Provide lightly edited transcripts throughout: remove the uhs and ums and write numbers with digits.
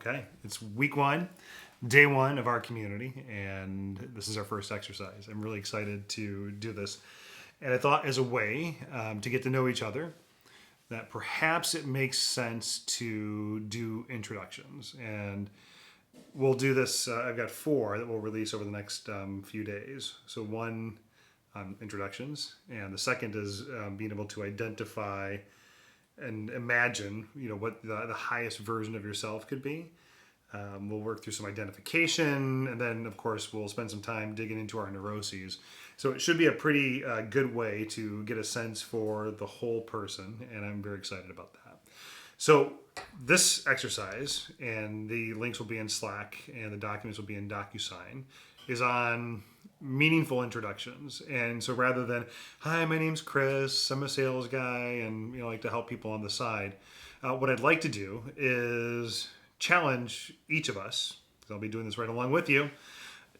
Okay, it's week one, day one of our community, and this is our first exercise. I'm really excited to do this. And I thought as a way to get to know each other, that perhaps it makes sense to do introductions. And we'll do this, I've got 4 that we'll release over the next few days. So one, introductions, and the second is being able to identify and imagine, what the highest version of yourself could be. We'll work through some identification, and then, of course, we'll spend some time digging into our neuroses. So it should be a pretty good way to get a sense for the whole person, and I'm very excited about that. So this exercise, and the links will be in Slack, and the documents will be in DocuSign, is on meaningful introductions. And so rather than, hi, my name's Chris, I'm a sales guy, and like to help people on the side, what I'd like to do is challenge each of us, because I'll be doing this right along with you,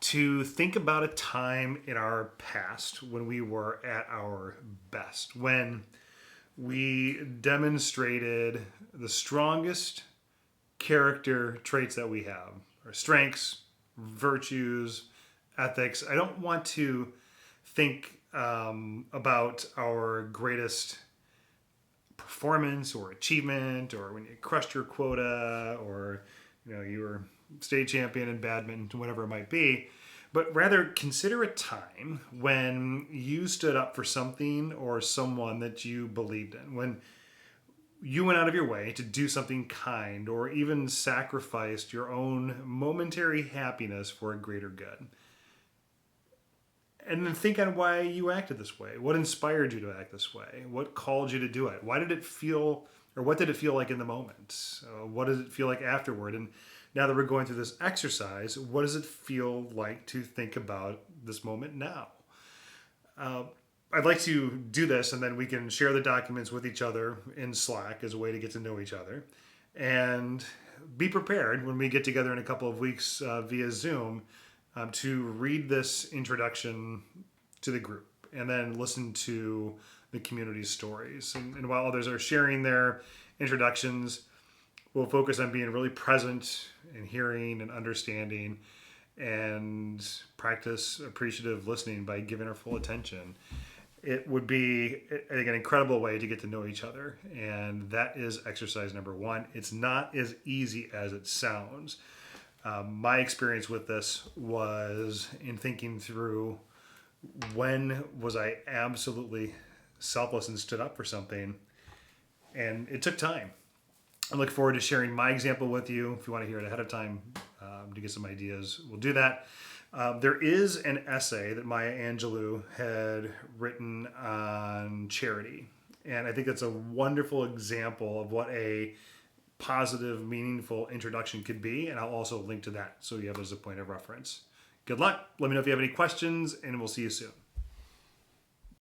to think about a time in our past when we were at our best, when we demonstrated the strongest character traits that we have, our strengths, virtues, ethics. I don't want to think about our greatest performance or achievement, or when you crushed your quota, or you were state champion in badminton, whatever it might be, but rather consider a time when you stood up for something or someone that you believed in, when you went out of your way to do something kind, or even sacrificed your own momentary happiness for a greater good. And then think on why you acted this way. What inspired you to act this way? What called you to do it? Why did it feel, or what did it feel like in the moment? What does it feel like afterward? And now that we're going through this exercise, what does it feel like to think about this moment now? I'd like to do this, and then we can share the documents with each other in Slack as a way to get to know each other. And be prepared when we get together in a couple of weeks via Zoom to read this introduction to the group, and then listen to the community's stories. And while others are sharing their introductions, we'll focus on being really present and hearing and understanding, and practice appreciative listening by giving our full attention. It would be, I think, an incredible way to get to know each other. And that is exercise number 1. It's not as easy as it sounds. My experience with this was in thinking through, when was I absolutely selfless and stood up for something? And it took time. I look forward to sharing my example with you. If you want to hear it ahead of time to get some ideas, we'll do that. There is an essay that Maya Angelou had written on charity. And I think that's a wonderful example of what a positive, meaningful introduction could be. And I'll also link to that so you have it as a point of reference. Good luck. Let me know if you have any questions, and we'll see you soon.